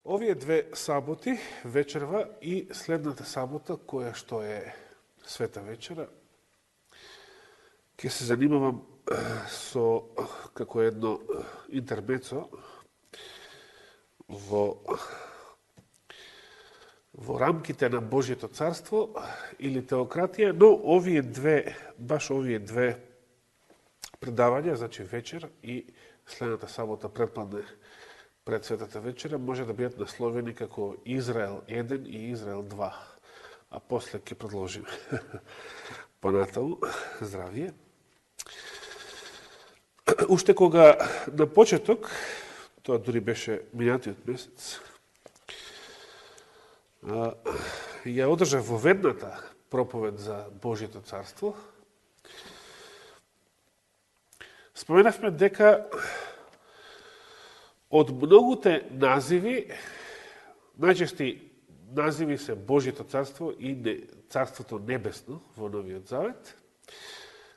Овие две саботи, вечерва и следната сабота, која што е Света вечера, ќе се занимавам со како едно интермецо во рамките на Божјето царство или теократија, но баш овие две предавања, значи вечер и следната сабота предпладне пред Светата вечера, може да бидат насловени како Израел 1 и Израел 2. А после ќе продолжиме понатаму. Здравие. Уште кога на почеток, тоа дури беше минатиот месец, ја одржав во ведната проповед за Божјето царство, споменавме дека од многуте називи, најчести називи се Божјето царство и Царството небесно во Новиот Завет,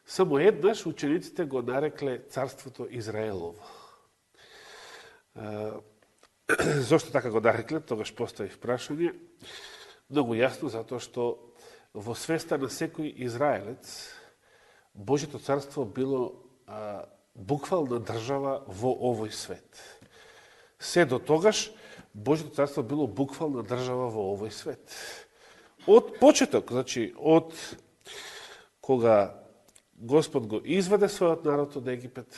само еднаш учениците го нарекле Царството Израелово. Зошто така го нарекле? Тогаш поставив прашање. Многу јасно, затоа што во свеста на секој израелец Божјето царство било буквална држава во овој свет. Се до тогаш Божјото царство било буквална држава во овој свет. Од почеток, значи од кога Господ го изведе својот народ од Египет,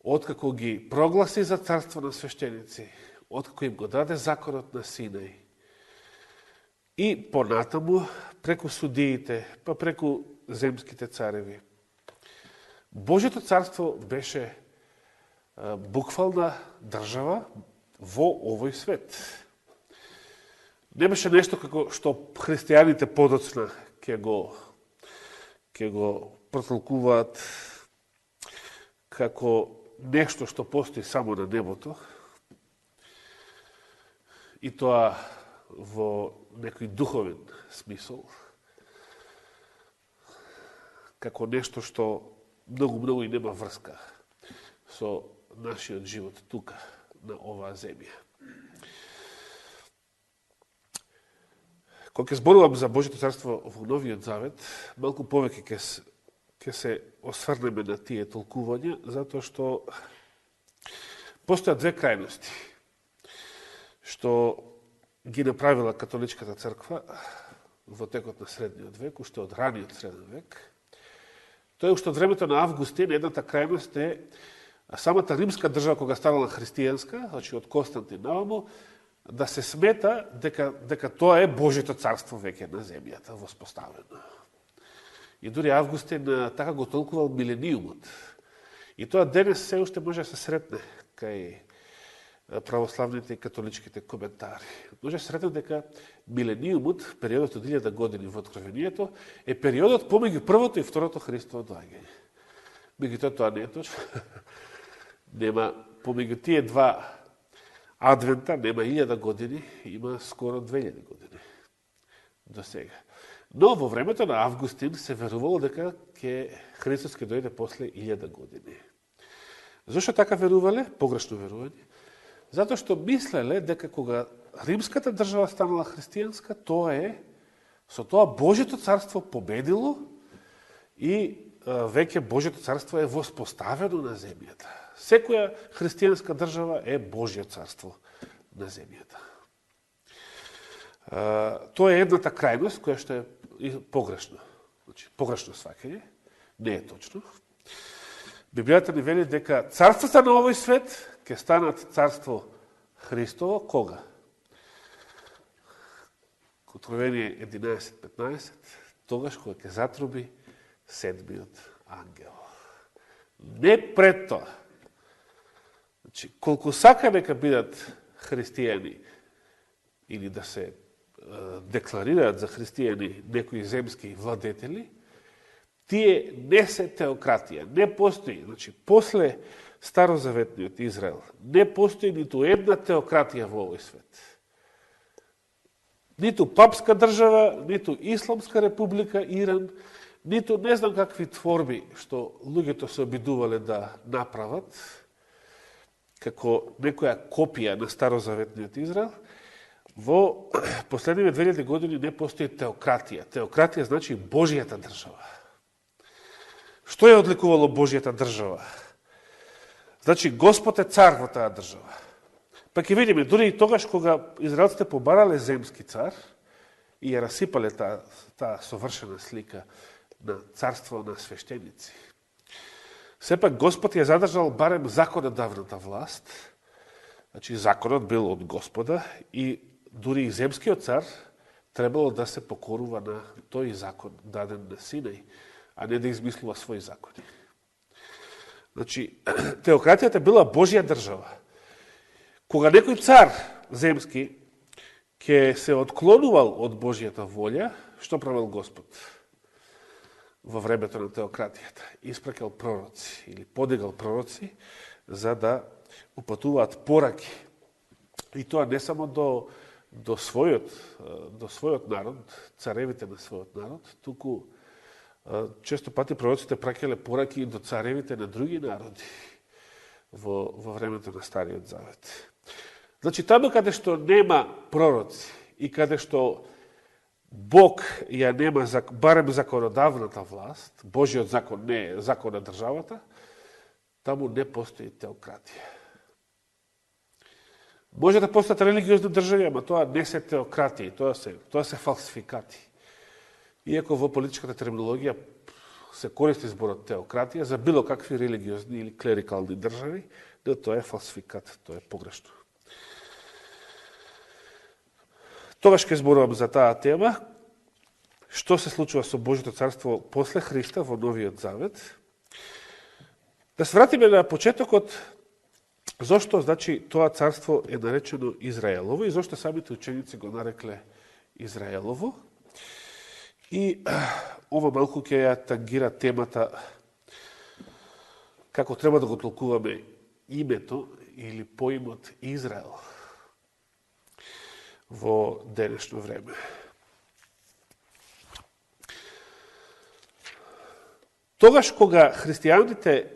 откако ги прогласи за царство на свештеници, откако им го даде законот на Синај, и понатаму преку судиите, па преку земските цареви. Божјото царство беше буквална држава во овој свет. Не беше нешто како што христијаните подоцна ќе го протолкуваат како нешто што постои само на небото, и тоа во некој духовен смисол, како нешто што многу и нема врска со нашиот живот тука, на оваа земја. Кога ќе зборувам за Божјото царство во Новиот Завет, малку повеќе ќе се осврнеме на тие толкувања, затоа што постојат две крајности што ги направила католичката црква во текот на средниот век, уште од раниот среден век. Тоа е уште од времето на Августин. Едната крајност е самата римска држава, кога станала христијанска, значи од Константин наваму, да се смета дека тоа е Божјото царство веќе на земјата, воспоставено. И дури Августин така го толкувал милениумот. И тоа денес се уште може да се сретне кај православните и католичките коментари. Може да се сретне дека милениумот, периодот од 1000 години во Откровението, е периодот помеѓу првото и второто Христово доаѓање. Меѓутоа тоа не е точно. Нема, помеѓу тие два адвента нема 1000 години, има скоро 2000 години до сега. Но во времето на Августин се верувало дека Христос ќе дојде после 1000 години. Зошто така верувале? Погрешно верување. Затоа што мислеле дека кога римската држава станала христијанска, со тоа Божјото царство победило и веќе Божјото царство е воспоставено на земјата. Секоја христијанска држава е Божје царство на земјата. Тоа е едната крајност која што е погрешна. Значи, погрешно сваќање, не е точно. Библијата ни вели дека царствата на овој свет ќе станат царство Христово кога? Откровение 11:15, тогаш кога ќе затруби седмиот ангел. Не пред тоа. Значи, колку сака нека бидат христијани или да се декларираат за христијани некои земски владетели, тие не се теократија. Не постои, значи, после Старозаветниот Израел, не постои ниту една теократија во овој свет. Ниту папска држава, ниту Исламска република Иран, ниту не знам какви творби што луѓето се обидувале да направат, како некоја копија на старозаветниот Израел, во последниве 2000 години не постои теократија. Теократија значи Божијата држава. Што ја одликувало Божијата држава? Значи, Господ е цар во таа држава. Па ќе видиме, дури и тогаш кога израелците побарале земски цар и ја расипале таа совршена слика на царство на свештеници, сепак Господ ја задржал барем законодавната власт, значи законот бил од Господа и дури и земскиот цар требало да се покорува на тој закон даден на Синај, а не да измислува своји закони. Значи, теократијата била Божја држава. Кога некој цар земски ќе се отклонувал од Божјата волја, што правил Господ? Во времето на теократијата испракал пророци или подигал пророци за да упатуваат пораки. И тоа не само до својот народ, царевите на својот народ, туку често пати пророците праќале пораки и до царевите на други народи во времето на Стариот Завет. Значи, таму каде што нема пророци и каде што Бог ја нема барем законодавната власт, Божиот закон не е закон на државата, таму не постои теократија. Може да постојат религиозни држави, ама тоа не се теократии, тоа се фалсификати. Иако во политичката терминологија се користи зборот теократија за било какви религиозни или клерикални држави, но тоа е фалсификат, тоа е погрешно. Тогаш ќе зборувам за таа тема, што се случува со Божјото царство после Христа во Новиот Завет. Да се вратиме на почетокот, зошто значи тоа царство е наречено Израелово и зошто самите ученици го нарекле Израелово. И ова малку ќе ја тангира темата како треба да го толкуваме името или поимот Израел во денешно време. Тогаш кога христијаните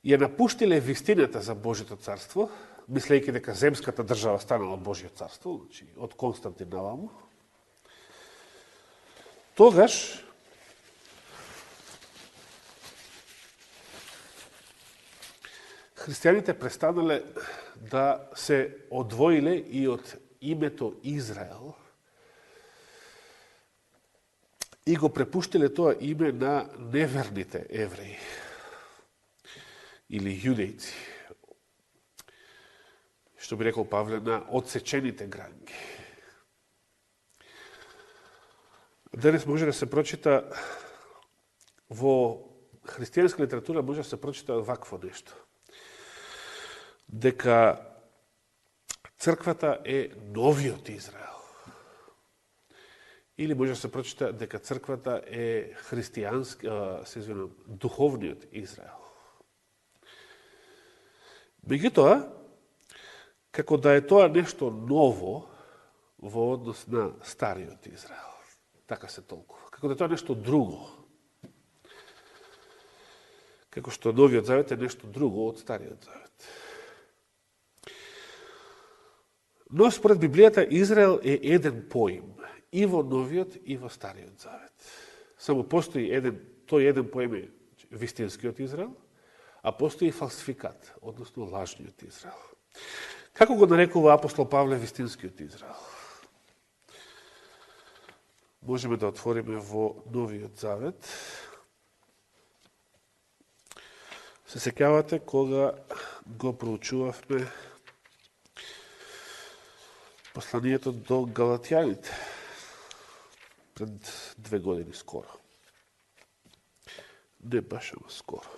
ја напуштиле вистината за Божјото царство, мислејќи дека земската држава станала Божјо царство, значи од Константин наваму, тогаш христијаните престанале да се одвоиле и од името Израел и го препуштиле тоа име на неверните евреи или јудејци, што би рекол Павле, на одсечените гранги. Денес може да се прочита во христијанска литература може да се прочита вакво нешто. Дека црквата е новиот Израел. Или може да се прочита дека црквата е духовниот Израел. Меѓутоа, како да е тоа нешто ново во однос на стариот Израел. Така се толкува. Како да е тоа нешто друго. Како што новиот завет е нешто друго од стариот завет. Но според Библијата Израел е еден поим и во новиот и во стариот завет. Само постои тој еден поим е вистинскиот Израел, а постои фалсификат, односно лажниот Израел. Како го нарекува апостол Павле вистинскиот Израел? Можеме да отвориме во Новиот Завет. Се сеќавате кога го проучувавме посланието до Галатјаните пред 2 години скоро. Не баш, ама скоро.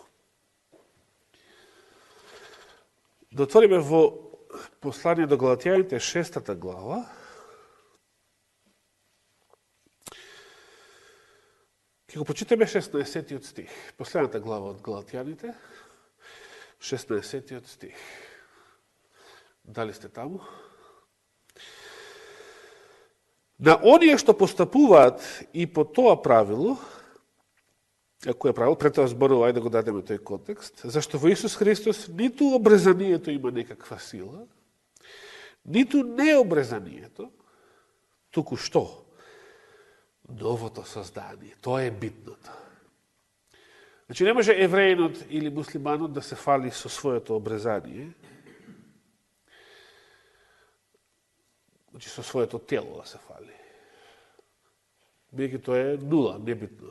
Да отвориме во послание до Галатјаните 6 глава. Ќе го почитаме 16 стих. Последната глава од Галатјаните, 16 стих. Дали сте таму? На оние што постапуваат и по тоа правило, Ако е правил, пред тоа зборува, ајде да го дадеме тој контекст, зашто во Исус Христос ниту обрезанието има некаква сила, ниту необрезанието, туку што? Новото создание. Тоа е битното. Значи, не може евреинот или муслиманот да се фали со своето обрезание, значи со своето тело да се фали. Бидејќи тоа е нула, небитно.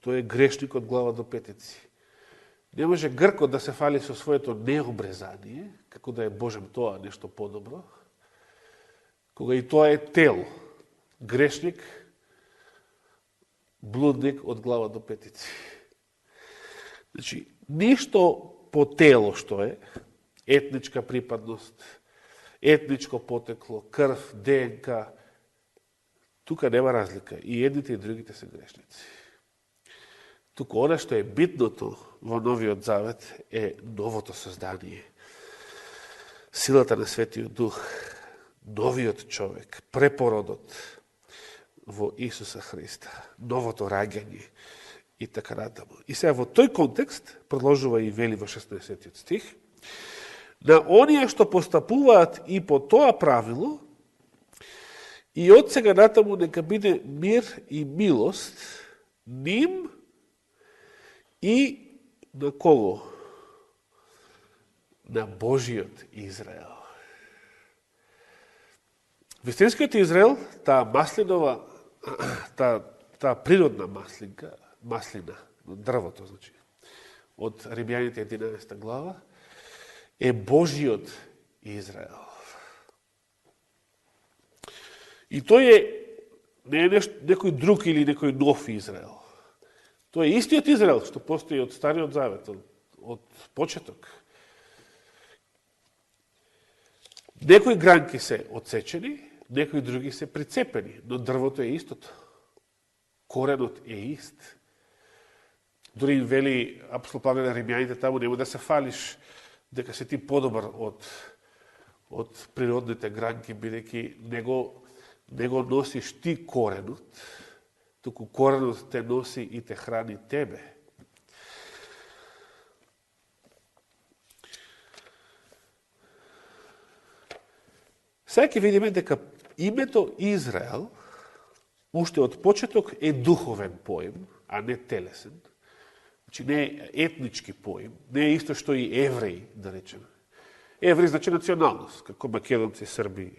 Тој е грешник од глава до петици. Не може гркот да се фали со своето необрезание, како да е Божем тоа нешто подобро, кога и тоа е тело. Грешник, блудник од глава до петици. Значи, ништо по тело што е, етничка припадност, етничко потекло, крв, ДНК, тука нема разлика. И едните и другите се грешници. Туку она што е битното во Новиот Завет е новото создание. Силата на Светиот Дух, новиот човек, препородот во Исуса Христа, новото раѓање и така натаму. И сега во тој контекст, продолжува и вели во 16 стих, на оние што постапуваат и по тоа правило, и од сега натаму нека биде мир и милост ним и на кого? На Божиот Израел. Вистинскиот Израел, таа маслинова, таа природна маслина, дрвото, значи, од Римјаните 11 глава, е Божиот Израел. И тој е не е некој друг или некој нов Израел. Тој е истиот Израел што постои од Стариот Завет, од почеток. Некои гранки се отсечени, некои други се прицепени, но дрвото е истото. Коренот е ист. Дори вели апостол Павле на Римјаните, таму нема да се фалиш дека се ти подобар од природните гранки, бидејќи него носиш ти коренот, туку коренот те носи и те храни тебе. Сега ќе видиме дека името Израел уште од почеток е духовен поим, а не телесен. Значи не е етнички поим, не е исто што и евреи, да речеме. Евреи значи националност, како македонци, срби,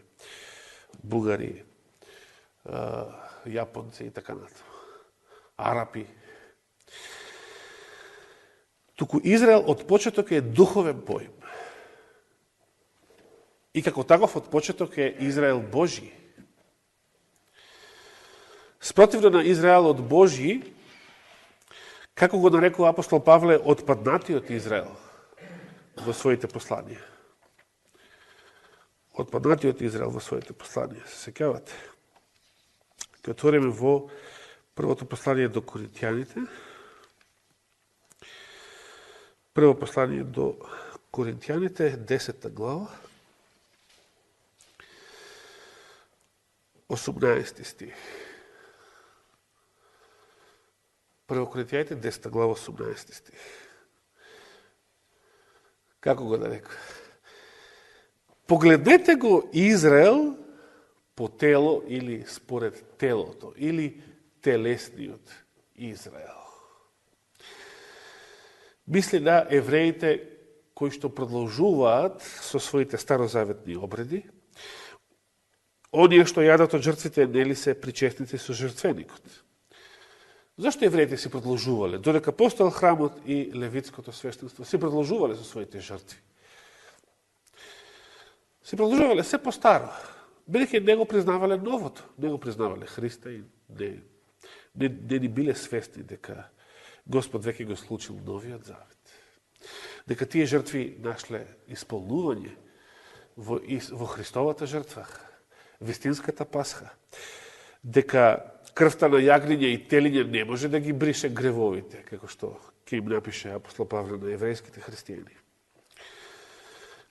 бугари, јапонци и така натаму. Арапи. Туку Израел од почеток е духовен поим. И како таков од почеток е Израел Божи. Спротивно на Израел од Божи, како го нарекува апостол Павле, отпаднатиот Израел во своите посланија. Отпаднатиот Израел во своите посланија. Се сеќавате? Ке отвориме во првото послание до Коринтијаните. Прво послание до Коринтијаните, 10 глава, 18 стих. Прво Коринтијаните, 10 глава, 18 стих. Како го нарекува? Погледнете го Израел по тело или според телото, или телесниот Израел. Мисли на евреите кои што продолжуваат со своите старозаветни обреди, оние што јадат од жртвите нели се причесници со жртвеникот. Зашто евреите си продолжувале? Додека постоел храмот и левитското свештенство, си продолжувале со своите жртви. Си продолжувале се по-старо. Бидејќи не го признавале новото, не го признавале Христа и не ни биле свесни дека Господ веќе го случил новиот завет. Дека тие жртви нашле исполнување во Христовата жртва, вистинската пасха. Дека крвта на јагниње и телиње не може да ги брише гревовите, како што ќе им напише апостол Павле на еврејските христијани.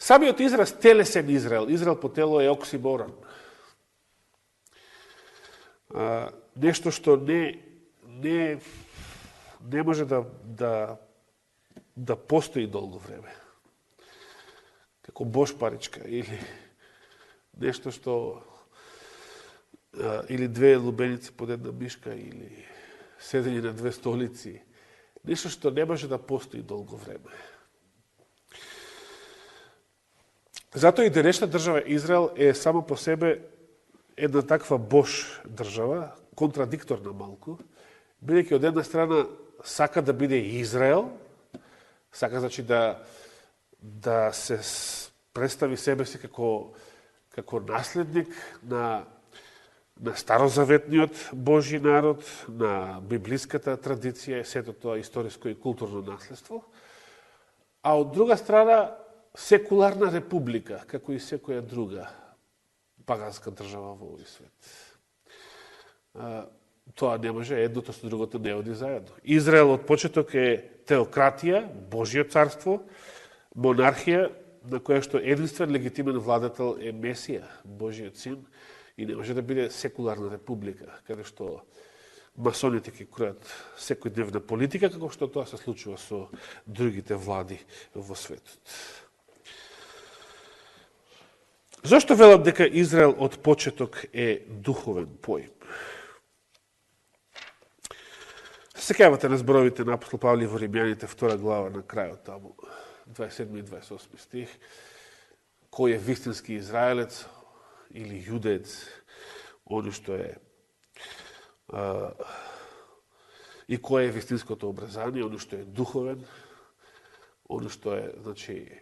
Самиот израз телесен Израел, Израел по тело е оксиморон. Нешто што не не може да постои долго време. Како бош паричка или нешто што или две лубеници под една мишка или седење на две столици. Нешто што не може да постои долго време. Затоа и денешна држава Израел е само по себе една таква бош држава, контрадикторна малку, бидејќи од една страна сака да биде Израел, сака значи да се представи себе си како наследник на старозаветниот Божи народ, на библиската традиција, сето тоа историско и културно наследство, а од друга страна секуларна република, како и секоја друга паганска држава во овој свет. Тоа не може, едното со другото не оди заедно. Израел од почеток е теократија, Божјо царство, монархија, на која што единствен легитимен владател е Месија, Божиот син, и не може да биде секуларна република, каде што масоните ќе кројат секојдневна политика, како што тоа се случува со другите влади во светот. Зошто велам дека Израел од почеток е духовен поим? Секавате на зборовите на апостол Павле во Римјаните 2 глава на крајот таму, 27 и 28 стих, кој е вистински израелец или јудец, оно што е и кој е вистинското обрезание, оно што е духовен, оно што е, значи,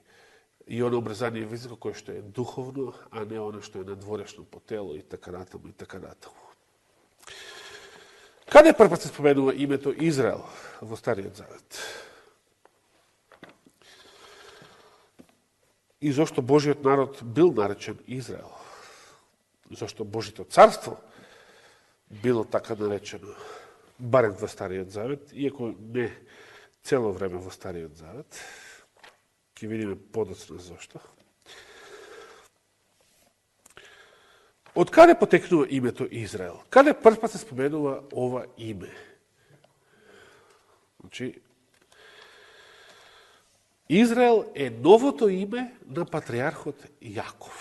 и оно обрезание вистинско кое што е духовно, а не оно што е надворешно по тело и така натаму и така натаму. Каде прв пат се споменува името Израел во Стариот Завет? И зошто Божиот народ бил наречен Израел? Зошто Божито царство било така наречено, барем во Стариот Завет, иако не цело време во Стариот Завет. Ќе видиме подоцна зошто. Од каде потекнува името Израел? Каде прв пат се споменува ова име? Значи, Израел е новото име на патриархот Јаков.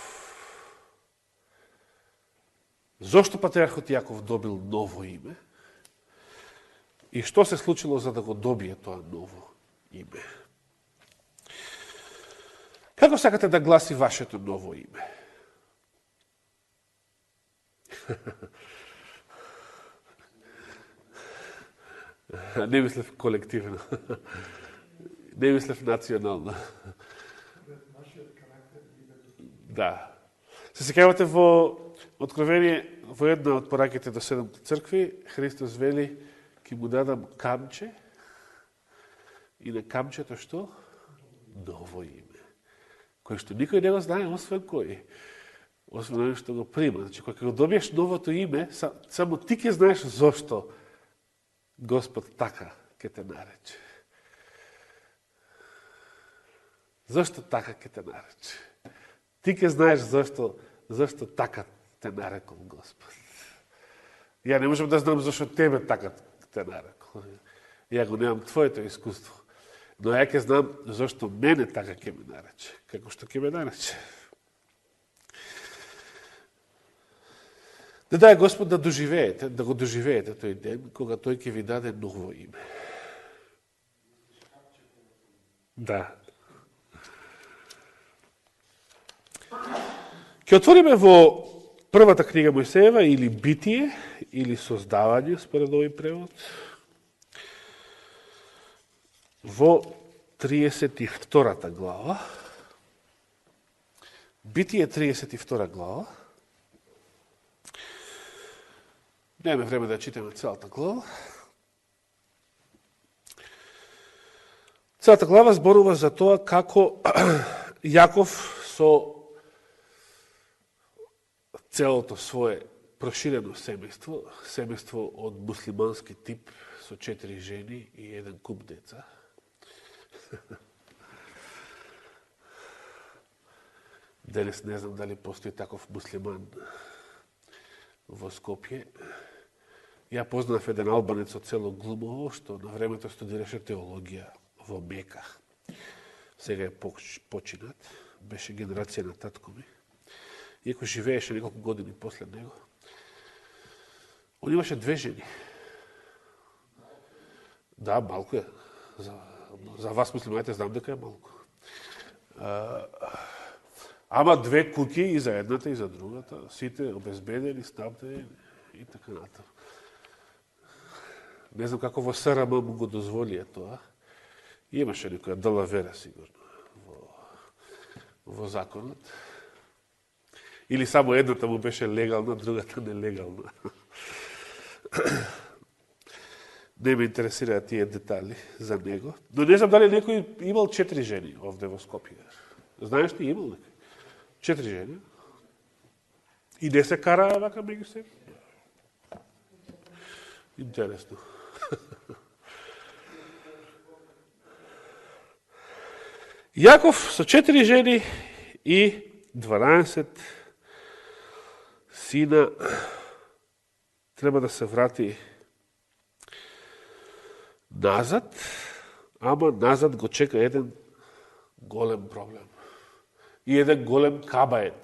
Зошто патриархот Јаков добил ново име? И што се случило за да го добие тоа ново име? Како сакате да гласи вашето ново име? Не мислев колективно. Не мислев национално. Да. Се сеќавате во Откровение, во една од пораките до 7 цркви, Христос вели, ќе му дадам камче, и на камчето што? Ново име. Кој што никој не го знае, освен кој. Освен оној што го прима. Значи, кога го добиеш новото име, само ти ќе знаеш зошто Господ така ќе те нарече. Зошто така ќе те нарече? Ти ќе знаеш зошто така те нарекол Господ. Ја не можам да знам зошто тебе така те нарекол. Ја го немам твоето искуство. Но ја ќе знам зошто мене така ќе ме нарече. Како што ќе ме нарече. Да дај Господ да го доживеете тој ден, кога тој ќе ви даде ново име. Да. Ќе отвориме во првата книга Мојсеева, или Битие, или Создавање, според овој превод, во 32 глава. Битие 32 глава. Немаме време да читаме целата глава. Целата глава зборува за тоа како Јаков со целото свое проширено семејство од муслимански тип со 4 жени и 1 куп деца. Денес не знам дали постои таков муслиман во Скопје. Ја познав еден албанец од село Глумово, што на времето студираше теологија во Мека. Сега е починат, беше генерација на татко ми. Иако живееше неколку години после него. Он имаше 2 жени. Да, малку е. За вас, муслиманите, знам дека е малку. Ама 2 куќи и за едната и за другата. Сите обезбедени, снабдени и така натаму. Не знам како во СРМ му го дозволија тоа. Имаше некоја далавера, сигурно, во законот. Или само едната му беше легална, другата нелегална. Не ме интересираат тие детали за него. Но не знам дали некој имал 4 жени овде во Скопје. Знаеш ти, имал некој? 4 жени. И не се караа вака меѓу себе. Интересно. Јаков со 4 жени и 12 сина треба да се врати назад, ама назад го чека еден голем проблем. И еден голем кабает,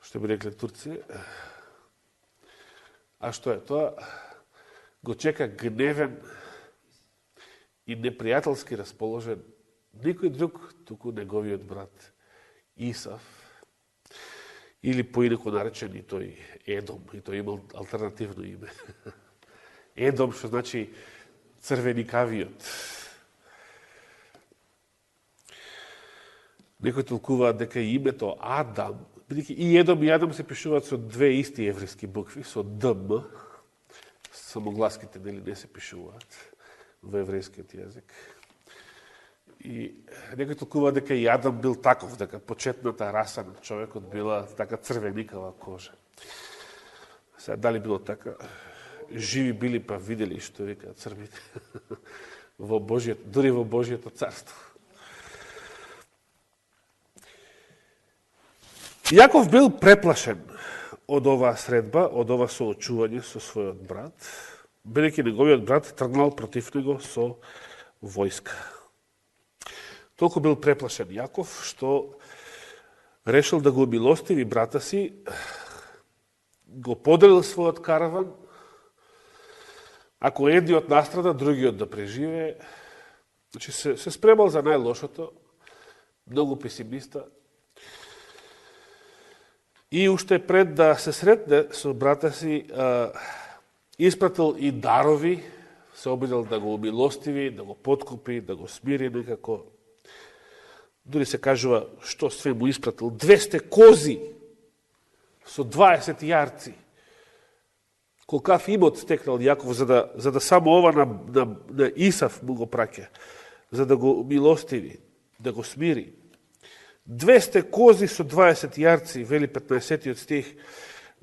што би рекле турци. А што е тоа? Го чека гневен и непријателски расположен никој друг, туку неговиот брат Исав, или поинаку наречен и тој Едом, и тој имал алтернативно име. Едом, што значи црвеникавиот. Некои толкуваат дека името Адам, бидејќи и Едом и Адам се пишуваат со 2 исти еврејски букви, со ДМ, самогласките нели не се пишуваат во еврејскиот јазик. И некој толкува дека и Адам бил таков, дека почетната раса на човекот била така црвеникава кожа. Сега, дали било така, живи били па видели што викаат црвите во Божијето, дури во Божијето царство. Јаков бил преплашен од оваа средба, од ова соочување со својот брат, бидејќи неговиот брат тргнал против него со војска. Толку бил преплашен Јаков, што решил да го умилостиви брата си, го поделил својот караван, ако едниот настрада, другиот да преживее. Значи се спремал за најлошото, многу песимиста. И уште пред да се сретне со брата си, испратил и дарови, се обидел да го умилостиви, да го подкупи, да го смири некако. Дури се кажува што све му испратил. 200 кози со 20 јарци. Колкав имот стекнал Јаков, за да само ова на Исав му го праќа, за да го умилостиви, да го смири. 200 кози со 20 јарци, вели 15 стих.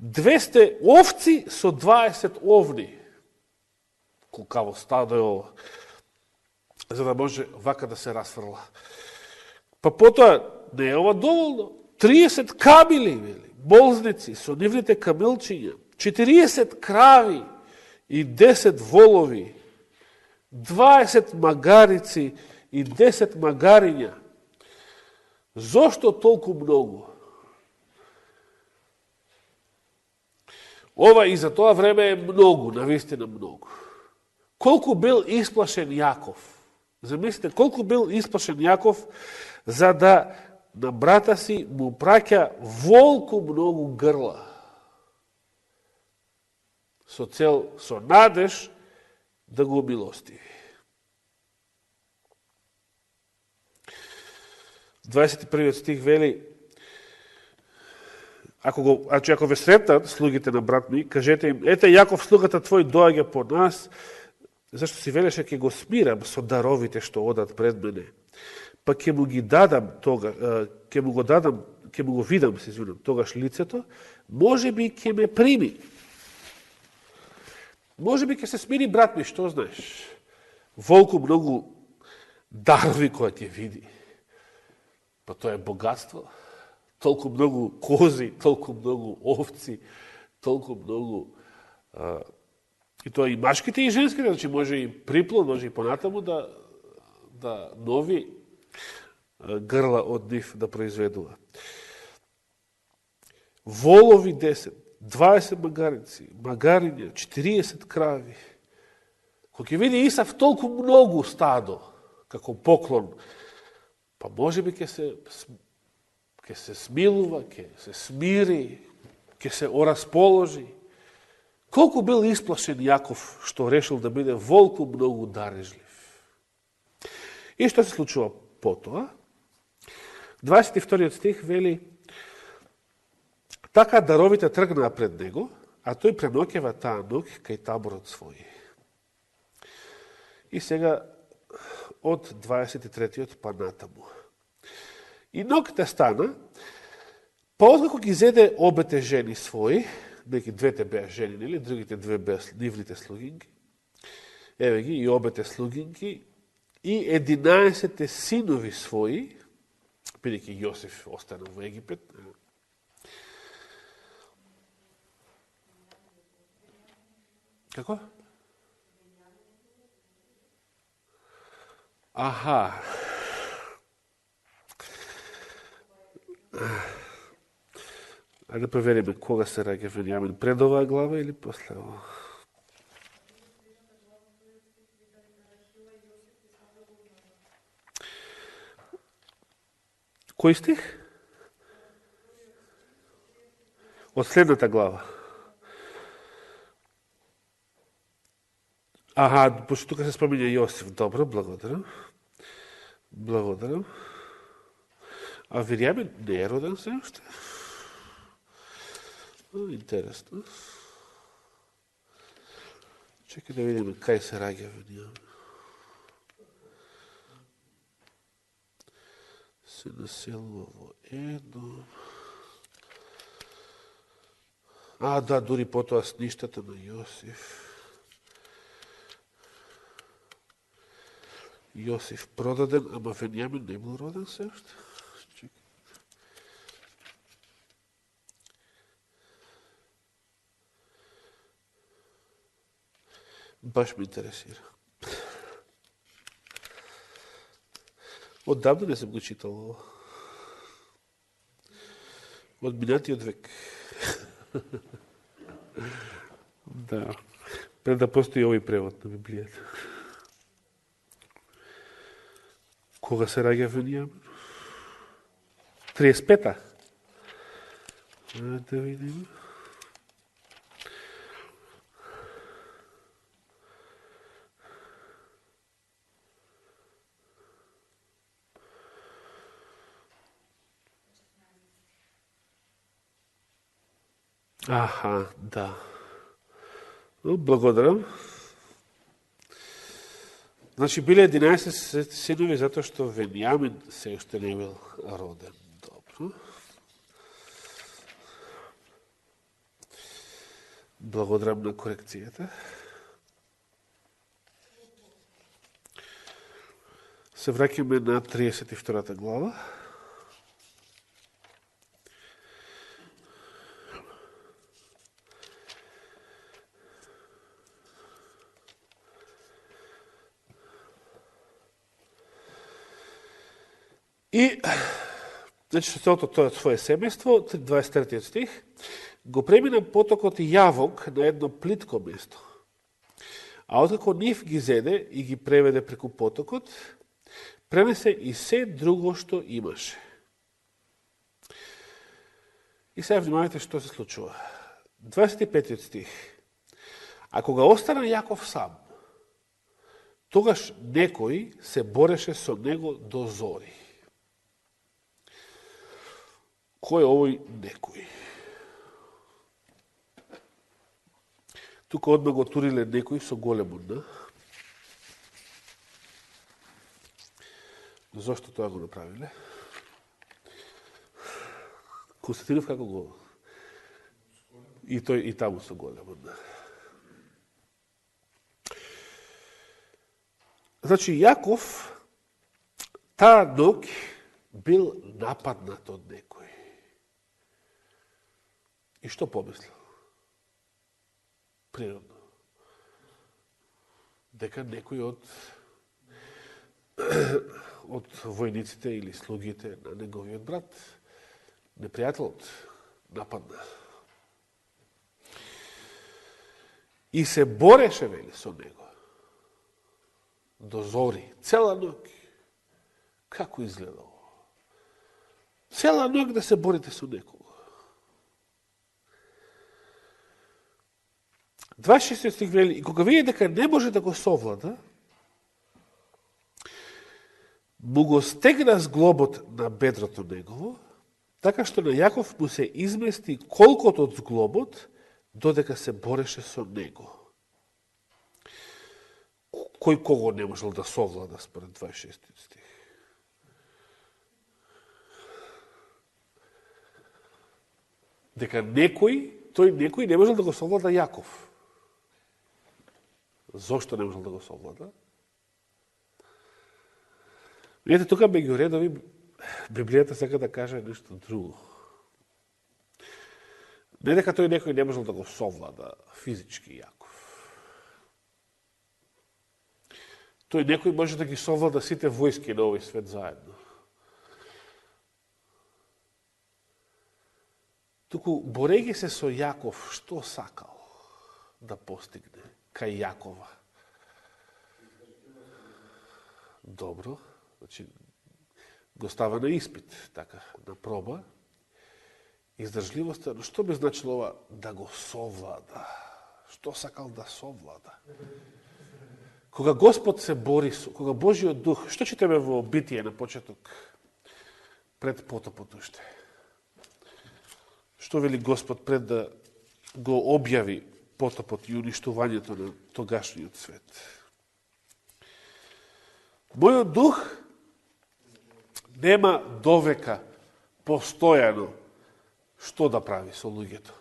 200 овци со 20 овни. Колкаво стадо е ова. За да може вака да се расфрла. Па потоа, не е ова доволно. 30 камили, вели, болзници со нивните камилчиња, 40 крави и 10 волови, 20 магарици и 10 магариња. Зошто толку многу? Ова и за тоа време е многу, навистина многу. Колку бил исплашен Јаков? Замислите, колку бил исплашен Јаков за да на брата си му праќа волку многу грла. Со цел, со надеж да го умилостиви. 21 стих вели, ако ве сретнат слугите на брат ми, кажете им, ете Јаков слугата твој доаѓа по нас, зашто си велеше ќе го смирам со даровите што одат пред мене. Па ќе му ги дадам тога, ќе му го видам, се извинам, тогаш лицето, може би ќе ме прими. Може би ќе се смири брат ми, што знаеш? Волку многу дарови која ќе види. Па тоа е богатство. Толку многу кози, толку многу овци, толку многу И тоа и машките и женските, значи може и приплод, може и понатаму да нови грла од нив да произведува. Волови 10, 20 магарици, магариња, 40 крави. Кога ќе види Исав толку многу стадо, како поклон, па може би ќе се смилува, ќе се смири, ќе се орасположи. Колку бил исплашен Јаков, што решил да биде волку многу дарежлив. И што се случува потоа? 22 стих вели: така даровите тргнаа пред него, а тој преноќева таа ног кај таборот свој. И сега од 23 па натаму. И ногите стана, па откако ги зеде обете жени своји, неки двете беа жени, нели, другите две беа нивните слугинки, еве ги и обете слугинки, и 11 синови своји, бидејќи Јосиф остана во Египет. Како? Аха. Ајде да провериме кога се раѓа Венијамин, пред оваа глава или после ова? Кој стих? Од следната глава. Аха, пошто тука се спомиња Јосиф. Добро, благодарам. Благодарам. А Венијамин не е роден се уште? Интересно. Чекай да видиме кај се раѓа Венијамин. Се населува во Едом. А, да, дури потоа с ништата на Јосиф. Јосиф продаден, ама Венијамин не бил роден се уште. Баш ме интересира. Оддавна не сум го читал ово. Од минатиот век. Да. Пред да постои овој превод на Библијата. Кога се раѓа Венијамин? 35-та? Да видим. Аха, да. Благодарам. Значи, биле 11 синови затоа што Венијамин се уште не бил роден. Добро. Благодарам на корекцијата. Се враќаме на 32 глава. И, значи, со целото тоа своје семејство, 23 стих, го премина потокот Јавок на едно плитко место. А откако нив ги зеде и ги преведе преку потокот, пренесе и се друго што имаше. И сега внимавајте што се случува. 25 стих. А кога остана Јаков сам, тогаш некој се бореше со него до зори. Кој е овој некој? Тука одма го туриле некој со големун, да? Зошто тоа го направиле? Константинов како го? И тој и таму со големун, да? Значи, Јаков таа ног бил нападнат од некој. И што помислил? Природно. дека некој од војниците или слугите на неговиот брат, непријателот, нападна. И се бореше, вели, со него. До зори, цела ноќ. Како изгледа ово? Цела ноќ да се борите со некого. 26 стих вели, и кога види дека не може да го совлада, му го стегна зглобот на бедрото негово, така што на Јаков му се измести колкото од зглобот, додека се бореше со него. Кој кого не можел да совлада според 26 стих? Дека тој некој не можел да го совлада Јаков. Зошто не можел да го совлада? Видите, тука меѓу редови Библијата сака да каже нешто друго. Не дека тој некој не можел да го совлада физички Јаков. Тој некој може да ги совлада сите војски на овој свет заедно. Туку, борејќи се со Јаков, што сакал да постигне кај Јакова? Добро, значи, го става на испит, така, на проба. Издржливоста, но што би значило ова да го совлада? Што сакал да совлада? Кога Господ се бори, кога Божиот дух, што читаме во Битие на почеток, пред потопот уште? Што вели Господ пред да го објави потопот и уништувањето на тогашниот свет? Мојот дух нема довека постојано што да прави со луѓето.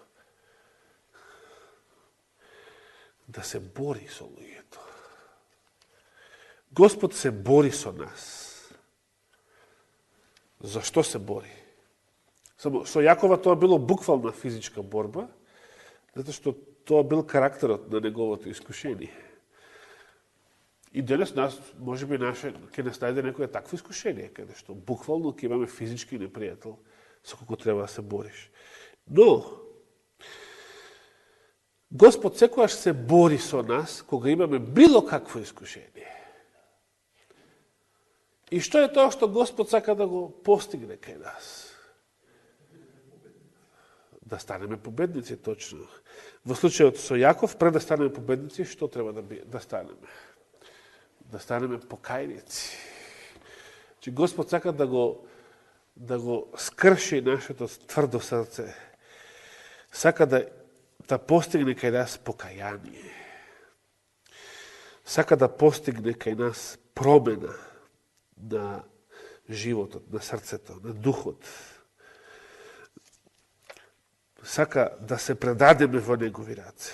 Да се бори со луѓето. Господ се бори со нас. Зашто се бори? Само со Јакова тоа било буквална физичка борба, затоа што тоа бил карактерот на неговото искушение. И денес нас, може би, ќе нас најде некоја такво искушение, каде што буквално ќе имаме физички непријател со кој треба да се бориш. Но, Господ секојаш се бори со нас кога имаме било какво искушение. И што е тоа што Господ сака да го постигне кај нас? Да станеме победници, точно. Во случајот со Јаков, пред да станеме победници, што треба да станеме? Да станеме покајници. Че Господ сака да го скрши нашето тврдо срце. Сака да постигне кај нас покаяние. Сака да постигне кај нас промена на животот, на срцето, на духот. Сака да се предадеме во негови раце.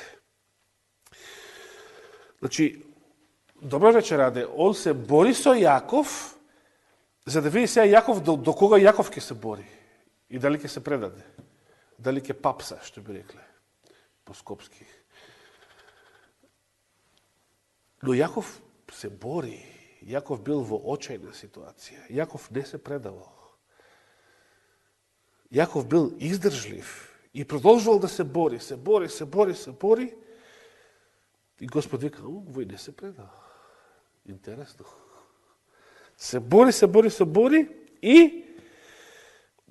Значи, добра вечер раде, он се бори со Јаков, за да види сега Јаков до кога Јаков ќе се бори и дали ќе се предаде. Дали ќе папса, што би рекле, по-скопски. Но Јаков се бори. Јаков бил во очајна ситуација. Јаков не се предавал. Јаков бил издржлив и продолжувал да се бори, се бори. И Господ вика, вој не се предава. Интересно. Се бори и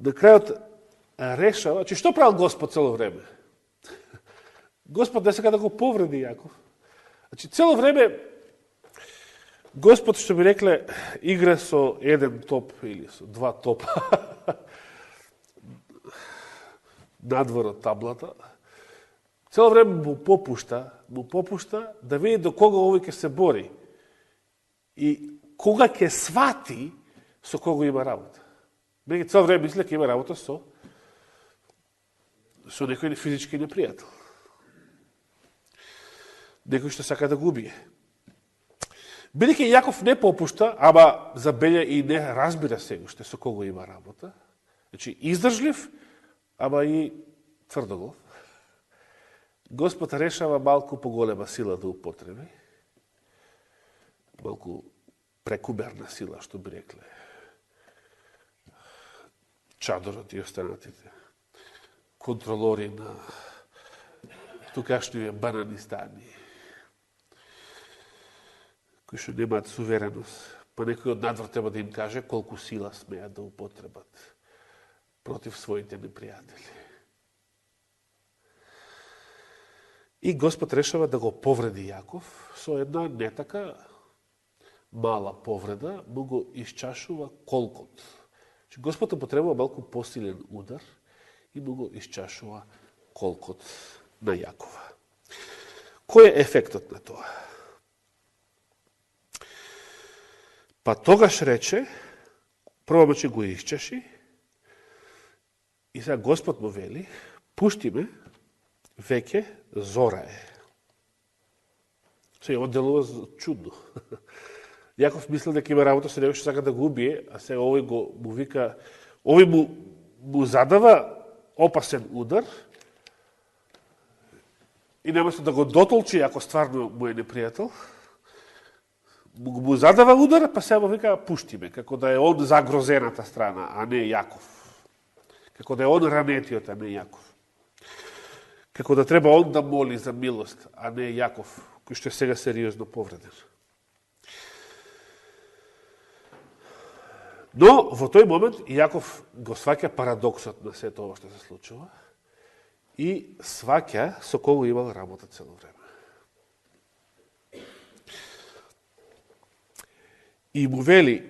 на крајот решава, че што правил Господ цело време? Господ не сака да го повреди Јаков. Значи, цело време Господ, што би рекле, игра со еден топ или со два топа надвор од таблата. Цело време му попушта да види до кога овој ќе се бори. И кога ќе свати со кого има работа. Меѓу цело време мисле ќе има работа со некој физички непријател. Некој што сака да го убие. Бидејќи Јаков не попушта, ама забелја и не разбира се уште со кого има работа. Значи, издржлив, ама и тврдоглав. Господ решава малку поголема сила да употреби. малку прекуберна сила, што би рекле. Чадорот и останатите. Контролори на тукашниве бананистани, кои што немаат сувереност, па некој од надвор треба да им каже колку сила смеат да употребат против своите непријатели. И Господ решава да го повреди Јаков со една не така мала повреда, му го исчашува колкот. Господ употребува малку посилен удар и му го исчашува колкот на Јакова. Кој е ефектот на тоа? Па тогаш рече, прво мачи го исчаши, и сега Господ му вели, пушти ме, веќе зора е. Сега одделува чудно. Јаков мислил дека има работа со него што сака да го убие, а сега овој му вика, овој му задава опасен удар и наместо да го дотолчи, ако стварно му е непријател, му задава удар, па сега му вика, пушти ме, како да е он загрозената страна, а не Јаков. Како да е он ранетиот, а не Јаков. Како да треба он да моли за милост, а не Јаков, кој што е сега сериозно повреден. Но во тој момент Јаков го сваќа парадоксот на сето ова што се случува и сваќа со кого имал работа цело време. И му вели,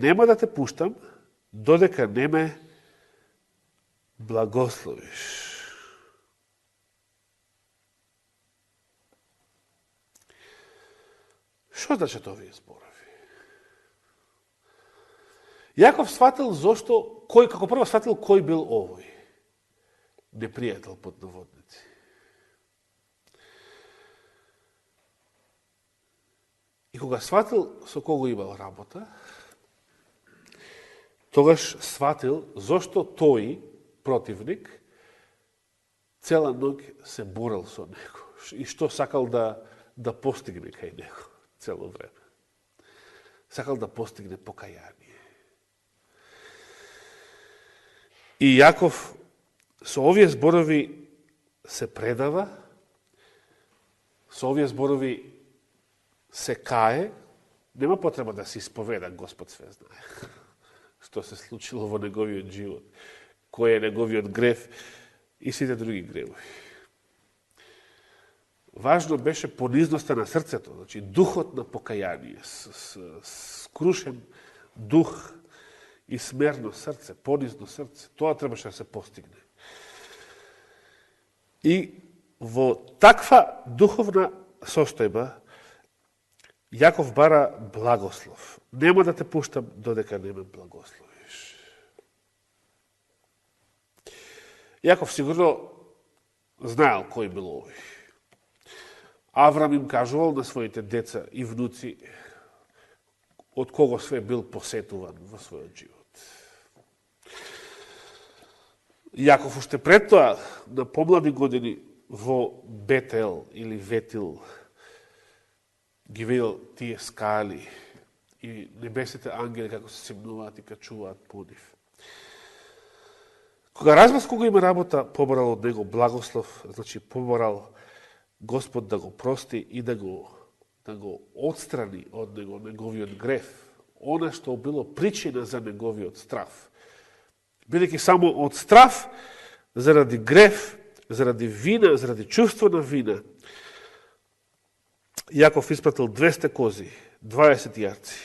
нема да те пуштам додека не ме благословиш. Што значат овие зборови? Јаков сватил зошто, како прво сватил кој бил овој непријател под наводници. И кога сватил со кого имал работа, тогаш сватил зошто тој противник цела ноќ се борел со него и што сакал да постигне кај него цело време. Сакал да постигне покаяние. И Јаков со овие зборови се предава, со овие зборови се кае, нема потреба да се исповеда, Господ све знае што се случило во неговиот живот, кој е неговиот грев и сите други гревови. Важно беше понизноста на срцето, значи духот на покаяние, скрушен дух и смерно срце, понизно срце. Тоа требаше да се постигне. И во таква духовна состојба Јаков бара благослов. Нема да те пуштам додека не ме благословиш. Јаков сигурно знаел кој бил овој. Аврам им кажувал на своите деца и внуци од кого све бил посетуван во својот живот. Јаков уште пред тоа, на помлади години, во Бетел или Ветил, ги видел тие скали и небесните ангели како се симнуваат и качуваат по нив. Кога разбрал кога има работа, поборал од него благослов, значи поборал Господ да го прости и да го отстрани од него неговиот греф, она што било причина за неговиот страф. Бидејќи само од страф, заради греф, заради вина, заради чувство на вина, Јаков испратил 200 кози, 20 јарци,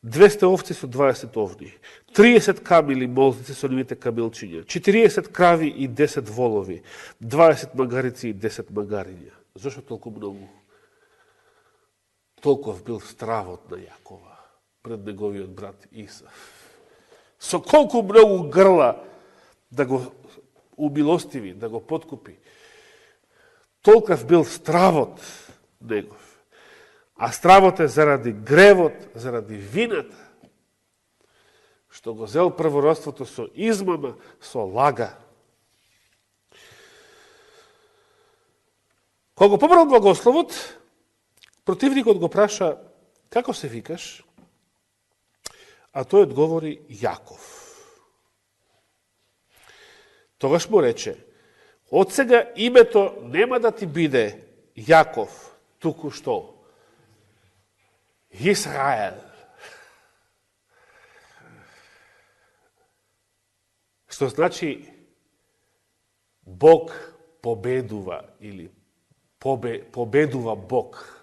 200 овци со 20 овни, 30 камили молзници со нивите камилчиња, 40 крави и 10 волови, 20 магарици и 10 магариња. Зошто толку многу? Толков бил стравот на Јакова пред неговиот брат Исав. Со колку многу грла да го умилостиви, да го подкупи. Толков бил стравот негов. А стравот е заради гревот, заради вината, што го зел првородството со измама, со лага. Кога го побрал благословот, Противникот го праша, како се викаш? А тој одговори, Јаков. Тогаш му рече, од сега името нема да ти биде Јаков, туку што? Израел. Што значи Бог победува или победува Бог.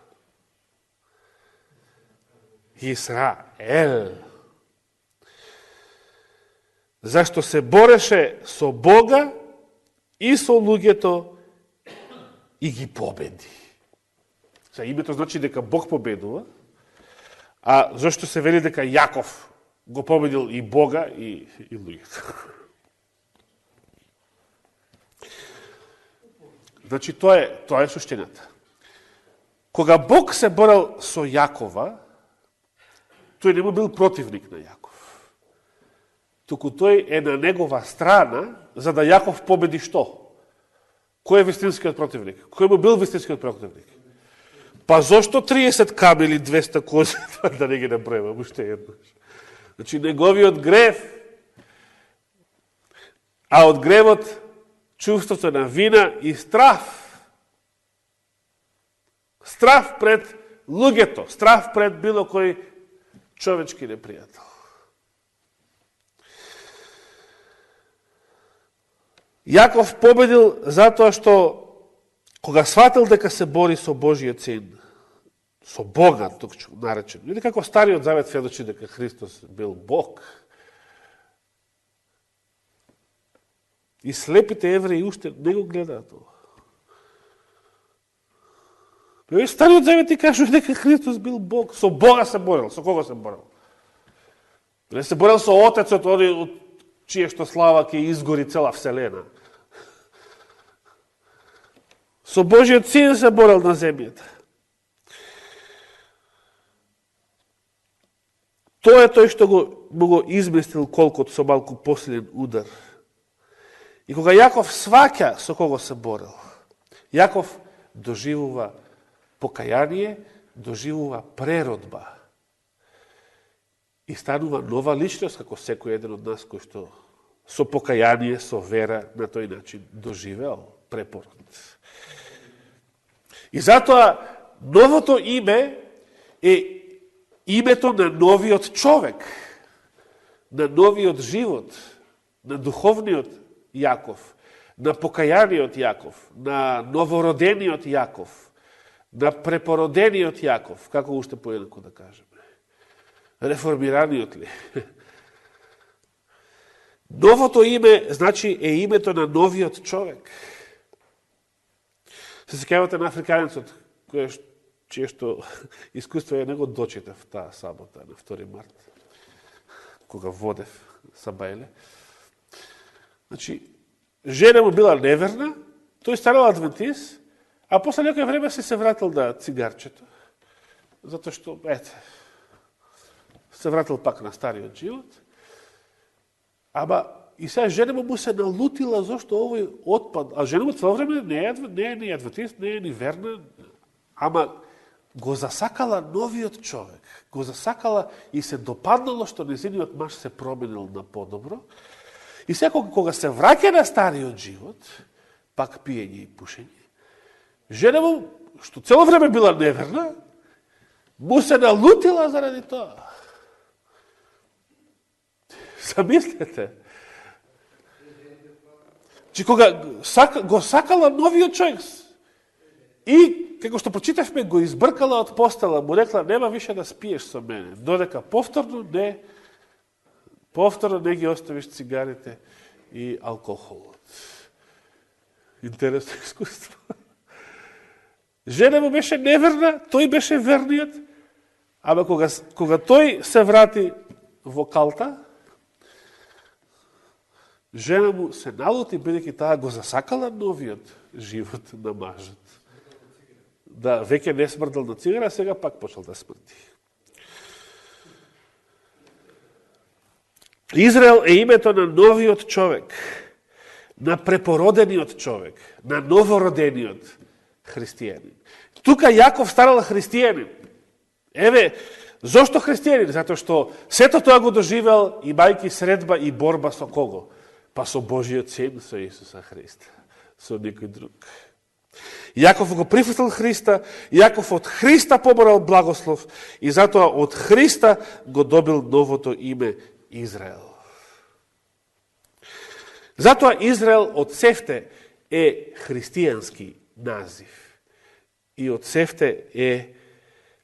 Израел. Зашто се бореше со Бога и со луѓето и ги победи. Името значи дека Бог победува, а зашто се вели дека Јаков го победил и Бога и луѓето. Значи, тоа е суштината. Кога Бог се борел со Јакова, тој не му бил противник на Јаков. Туку тој е на негова страна, за да Јаков победи што? Кој е вистинскиот противник? Кој му бил вистинскиот противник? Па зошто 30 камели, 200 кози, да не ги набројувам, уште еднаш. Значи, неговиот грев, а од гревот чувството на вина и страв. Страв пред луѓето, страв пред било кој човечки непријател. Јаков победил затоа што кога сватил дека се бори со Божиот син, со Бога, токчу наречен, или како Стариот Завет сведочи дека Христос бил Бог, и слепите евреи уште не го гледаат тоа. Стариот Завет ти кажува дека Христос бил Бог. Со Бога се борел. Со кого се борел? Не се борел со Отецот, оди од чие што слава ќе изгори цела вселена. Со Божиот син се борел на земјата. Тоа е тој што му го изместил колкот со малку посилен удар. И кога Јаков сваќа со кого се борел, Јаков доживува покаяние, доживува преродба. И станува нова личност, како секој еден од нас, кој што со покаяние, со вера, на тој начин доживеал препород. И затоа, новото име е името на новиот човек, на новиот живот, на духовниот Јаков, на покајаниот Јаков, на новородениот Јаков, на препородениот Јаков, како уште поеднакво да кажеме. Реформираниот ли? Новото име, значи, е името на новиот човек. Се сеќавате на африканецот, чие што искуство е него дочитав таа сабота на 2 март, кога водев Сабајле. Значи, жена му била неверна, тој станал адвентист, а после некој време се вратил да цигарчето, затоа што, се вратил пак на стариот живот. Ама, и сега жена му се налутила зашто овој отпад, а жена му цело време не е ни адвентист, не е ни верна, ама го засакала новиот човек, го засакала и се допаднало што незиниот маж се променил на подобро. И секој кога се враќа на стариот живот, пак пиење и пушење, жена му, што цело време била неверна, му се налутила заради тоа. Замислете. Че кога го сакала новиот човек и, како што прочитавме, го избркала од постела, му рекла, нема више да спиеш со мене, додека повторно не ги оставиш цигарите и алкохолот. Интересно искуство. Жена му беше неверна, тој беше верниот, ама кога тој се врати во калта, жена му се налути, бидејќи таа го засакала новиот живот на мажот. Да, веќе не смрдал на цигара, сега пак почел да смрди. Израел е името на новиот човек, на препородениот човек, на новородениот, христијанин. Тука Јаков станал христијанин. Еве, зошто христијанин? Затоа што сето тоа го доживел имајќи средба и борба со кого? Па со Божиот син, со Исуса Христа. Со никој друг. Јаков го прифатил Христа, Јаков од Христа поборал благослов и затоа од Христа го добил новото име Израел. Затоа Израел од севте е христијански назив и од севте е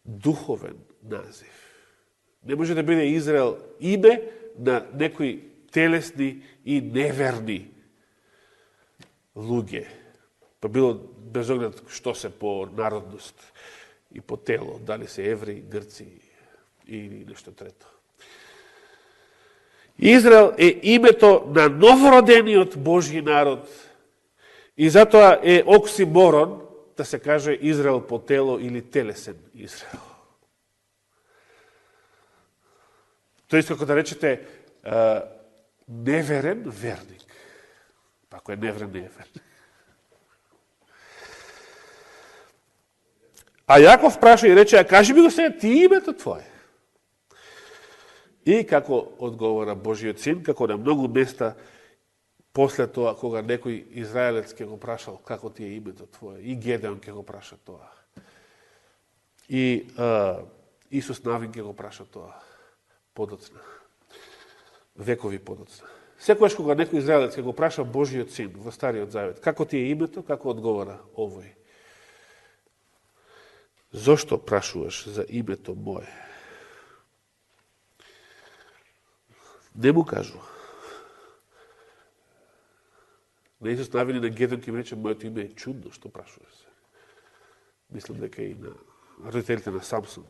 духовен назив. Не може да биде Израел име на некои телесни и неверни луѓе. Па било без оглед што се по народност и по тело, дали се евреи, грци или нешто трето. Израел е името на новородениот Божји народ и затоа е оксиморон да се каже Израел по тело или телесен Израел. Тоест, како да речете, неверен верник. Па ако е неверен, не е верник. А Јаков праша и рече, а кажи ми го сега ти името твое. И како одговора Божиот син, како на многу места после тоа, кога некој израелец ќе го прашал како ти е името твое, и Гедеон ќе го праша тоа. И Исус Навин ќе го праша тоа. Подоцна. Векови подоцна. Секојаш кога некој израелец ќе го праша Божиот син во Стариот Завет, како ти е името, како одговора овој. Зошто прашуваш за името мое? Не му кажува. На Исус Навин и на Гедеон ќе ми рече, моето име е чудно, што прашуваш се. Мислам дека и на родителите на Самсон.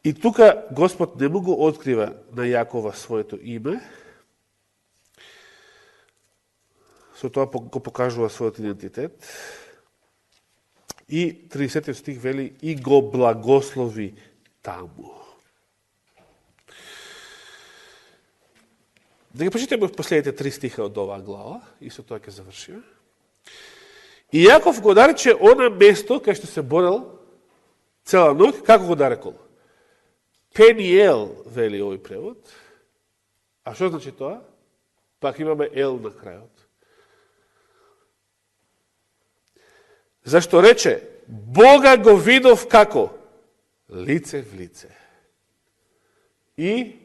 И тука Господ не му го открива на Јакова своето име, со тоа го покажува својот идентитет. И 30 стих вели, и го благослови таму. Да ги прочитаме последните 3 стиха од оваа глава, и со тоа ќе завршиме. И Јаков го нарече она место кај што се борел цела ноќ, како го нарекол? Пениел, вели овој превод. А што значи тоа? Пак имаме ел на крајот. Зашто рече, Бога го видов како? Лице в лице. И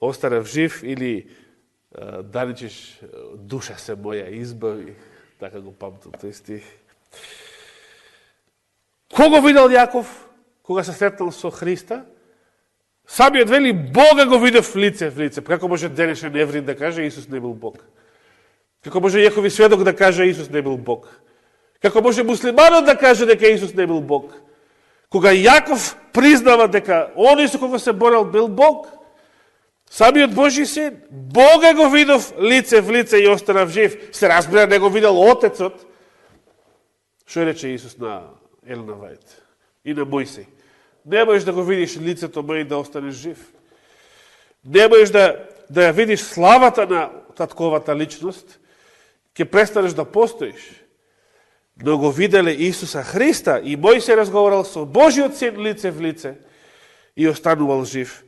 останав жив или да речеш душа се моја избави. Така го памтам тој стих. Кого видел Јаков кога се сретнал со Христа? Самиот вели, Бога го видов лице в лице. Како може денешен еврин да каже Исус не бил Бог? Како може Јехови сведок да каже Исус не бил Бог? Како може муслиманот да каже дека Исус не бил Бог? Кога Јаков признава дека оној со кого се борел бил Бог, самиот Божи син, Бога го видов лице в лице и останав жив. Се разбира, не го видел Отецот. Што рече Исус на Елена Вајд и на Мојсей? Не можеш да го видиш лицето ме и да останеш жив. Не можеш да ја видиш славата на татковата личност, ќе престанеш да постоиш. Но го виделе Исуса Христа и Мојсей разговарал со Божиот син лице в лице и останувал жив.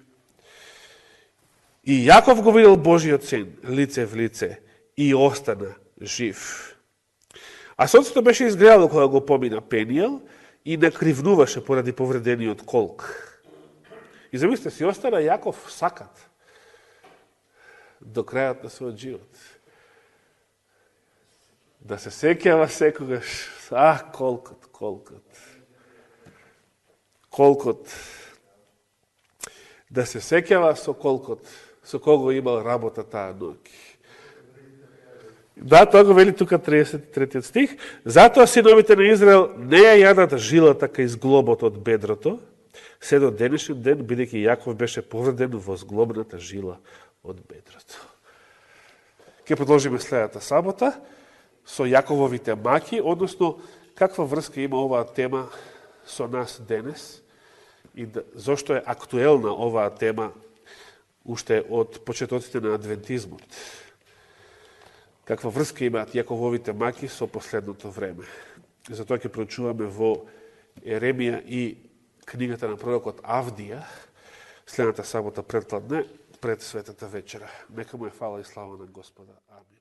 И Јаков го видел Божиот син лице в лице и остана жив. А сонцето беше изгрело кога го помина Пениел и накривнуваше поради повредениот колк. И замислите си, остана Јаков сакат до крајот на својот живот. Да се сеќава секогаш, колкот. Да се сеќава со колкот, со кого имал работа таа ноќ. Да, тоа го вели тука 33 стих. Затоа синовите на Израел не ја јадат жилата кај зглобот од бедрото, се до денешен ден, бидејќи Јаков беше повреден во зглобната жила од бедрото. Ке продолжиме следната сабота со Јакововите маки, односно каква врска има оваа тема со нас денес и зошто е актуелна оваа тема уште од почетоците на адвентизмот. каква врска имаат Јакововите маки со последното време. Затоа ќе проучуваме во Еремија и книгата на пророкот Авдија следната сабота предпладне пред Светата вечера. Нека му е фала и слава на Господа. Амин.